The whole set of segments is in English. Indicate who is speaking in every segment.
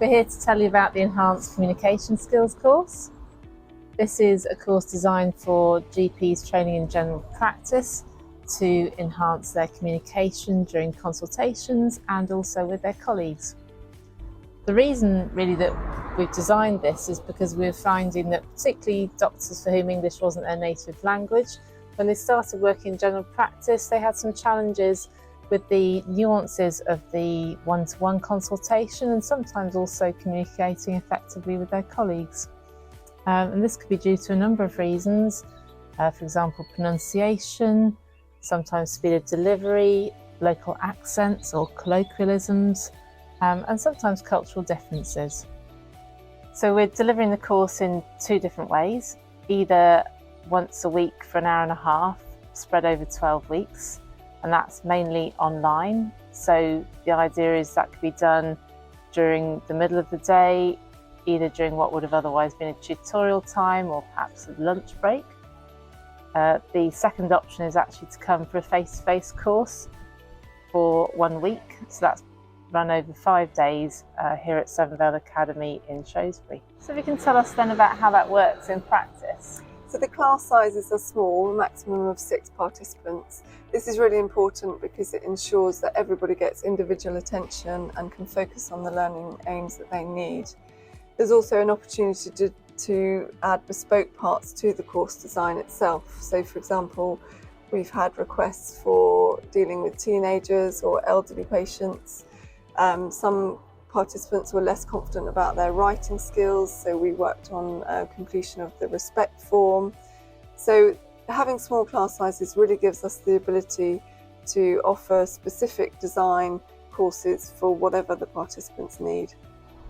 Speaker 1: We're here to tell you about the Enhanced Communication Skills course. This is a course designed for GPs training in general practice to enhance their communication during consultations and also with their colleagues. The reason really that we've designed this is because we're finding that particularly doctors for whom English wasn't their native language, when they started working in general practice, they had some challenges with the nuances of the one-to-one consultation and sometimes also communicating effectively with their colleagues. And this could be due to a number of reasons, for example, pronunciation, sometimes speed of delivery, local accents or colloquialisms, and sometimes cultural differences. So we're delivering the course in two different ways, either once a week for an hour and a half, spread over 12 weeks, and that's mainly online. So the idea is that could be done during the middle of the day, either during what would have otherwise been a tutorial time or perhaps a lunch break. The second option is actually to come for a face-to-face course for 1 week. So that's run over 5 days here at Severnvale Academy in Shrewsbury. So if you can tell us then about how that works in practice.
Speaker 2: So the class sizes are small, a maximum of 6 participants. This is really important because it ensures that everybody gets individual attention and can focus on the learning aims that they need. There's also an opportunity to add bespoke parts to the course design itself. So for example, we've had requests for dealing with teenagers or elderly patients. Some participants were less confident about their writing skills, so we worked on completion of the respect form. So having small class sizes really gives us the ability to offer specific design courses for whatever the participants need.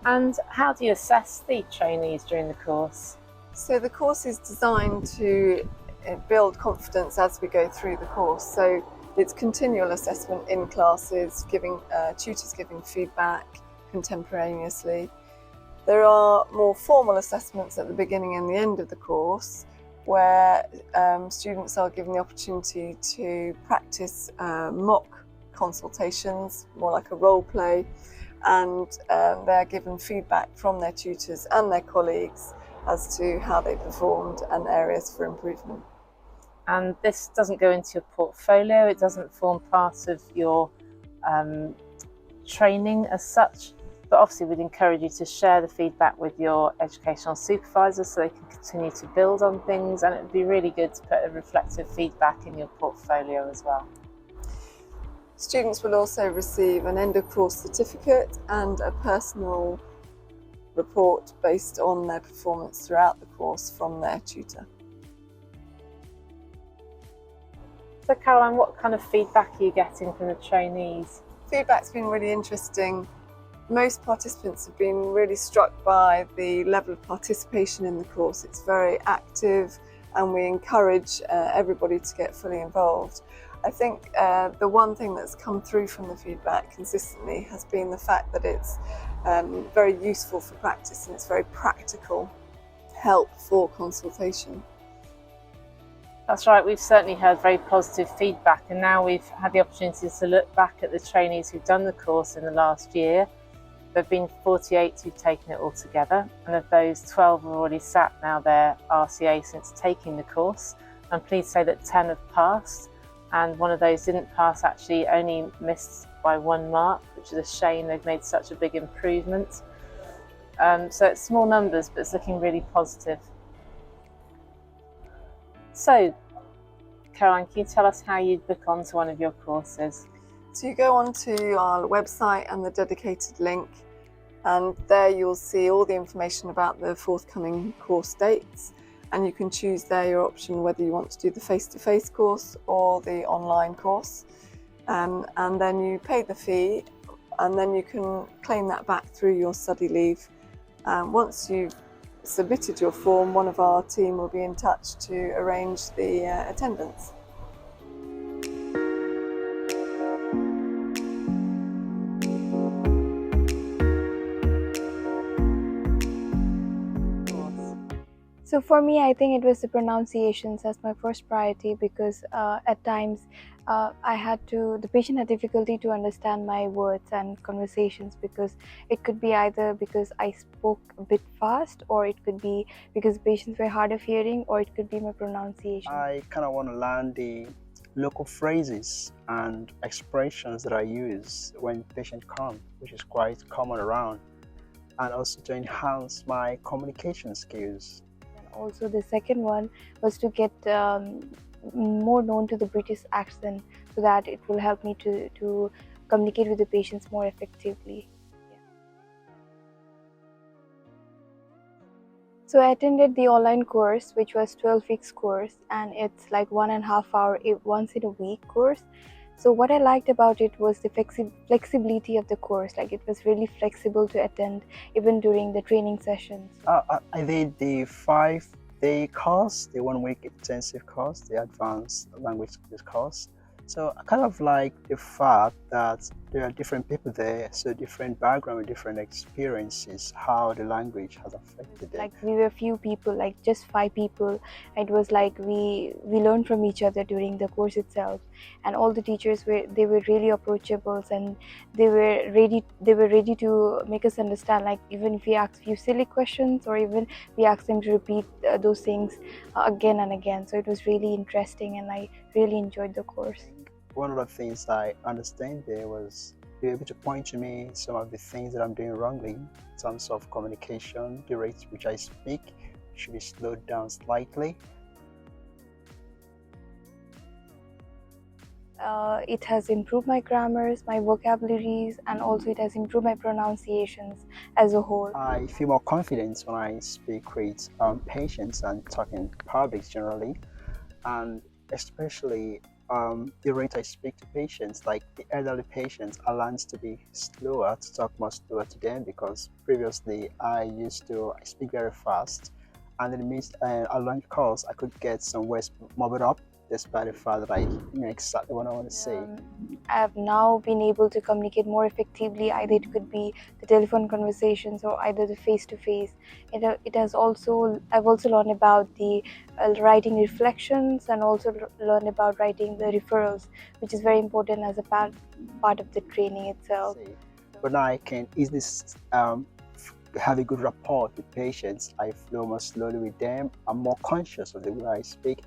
Speaker 1: And how do you assess the trainees during the course?
Speaker 2: So the course is designed to build confidence as we go through the course. So it's continual assessment in classes, tutors giving feedback contemporaneously. There are more formal assessments at the beginning and the end of the course where students are given the opportunity to practice mock consultations, more like a role play, and they're given feedback from their tutors and their colleagues as to how they performed and areas for improvement.
Speaker 1: And this doesn't go into your portfolio, it doesn't form part of your training as such, but obviously we'd encourage you to share the feedback with your educational supervisors so they can continue to build on things, and it would be really good to put a reflective feedback in your portfolio as well.
Speaker 2: Students will also receive an end of course certificate and a personal report based on their performance throughout the course from their tutor.
Speaker 1: So Caroline, what kind of feedback are you getting from the trainees?
Speaker 2: Feedback's been really interesting. Most participants have been really struck by the level of participation in the course. It's very active and we encourage everybody to get fully involved. I think the one thing that's come through from the feedback consistently has been the fact that it's very useful for practice and it's very practical help for consultation.
Speaker 1: That's right, we've certainly heard very positive feedback, and now we've had the opportunity to look back at the trainees who've done the course in the last year. There have been 48 who've taken it all together, and of those 12 have already sat now their RCA since taking the course. I'm pleased to say that 10 have passed, and one of those didn't pass, actually only missed by 1 mark, which is a shame. They've made such a big improvement. So it's small numbers, but it's looking really positive. So, Caroline, can you tell us how you'd book onto one of your courses?
Speaker 2: So you go onto our website and the dedicated link, and there you'll see all the information about the forthcoming course dates, and you can choose there your option whether you want to do the face-to-face course or the online course, and then you pay the fee, and then you can claim that back through your study leave. Once you've submitted your form, one of our team will be in touch to arrange the attendance.
Speaker 3: So for me, I think it was the pronunciations as my first priority, because at times the patient had difficulty to understand my words and conversations, because it could be either because I spoke a bit fast, or it could be because patients were hard of hearing, or it could be my pronunciation.
Speaker 4: I kind of want to learn the local phrases and expressions that I use when patients come, which is quite common around, and also to enhance my communication skills.
Speaker 3: And also the second one was to get more known to the British accent, so that it will help me to communicate with the patients more effectively. So I attended the online course, which was 12 weeks course, and it's like 1.5 hour once in a week course. So what I liked about it was the flexibility of the course. Like, it was really flexible to attend even during the training sessions.
Speaker 4: I did the 5-day course, the 1-week intensive course, the advanced language course. So I kind of like the fact that there are different people there, so different background with different experiences, how the language has affected them.
Speaker 3: Like, we were few people, like just 5 people. It was like we learned from each other during the course itself, and all the teachers were really approachable, and they were ready to make us understand. Like, even if we asked few silly questions, or even we asked them to repeat those things again and again. So it was really interesting, and I really enjoyed the course.
Speaker 4: One of the things I understand there was be able to point to me some of the things that I'm doing wrongly in terms of communication. The rate which I speak should be slowed down slightly.
Speaker 3: It has improved my grammars, my vocabularies, and also it has improved my pronunciations as a whole.
Speaker 4: I feel more confident when I speak with patients and talk in public generally, and especially the rate I speak to patients, like the elderly patients, I learned to be slower, to talk more slower to them, because previously I speak very fast, and in the midst a lunch course I could get some words mumbled up, despite the fact that I know exactly what I want to say.
Speaker 3: I have now been able to communicate more effectively. Either it could be the telephone conversations, or either the face-to-face. It has also, I've also learned about the writing reflections, and also learned about writing the referrals, which is very important as a part of the training itself.
Speaker 4: But now I can easily have a good rapport with patients. I flow more slowly with them. I'm more conscious of the way I speak.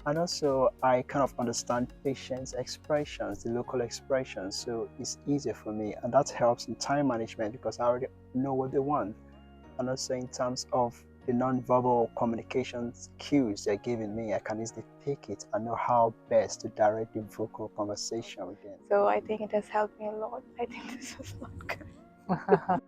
Speaker 4: And also, I kind of understand patients' expressions, the local expressions, so it's easier for me. And that helps in time management, because I already know what they want. And also, in terms of the non-verbal communication cues they're giving me, I can easily take it and know how best to direct the vocal conversation with them.
Speaker 3: So I think it has helped me a lot. I think this was not good.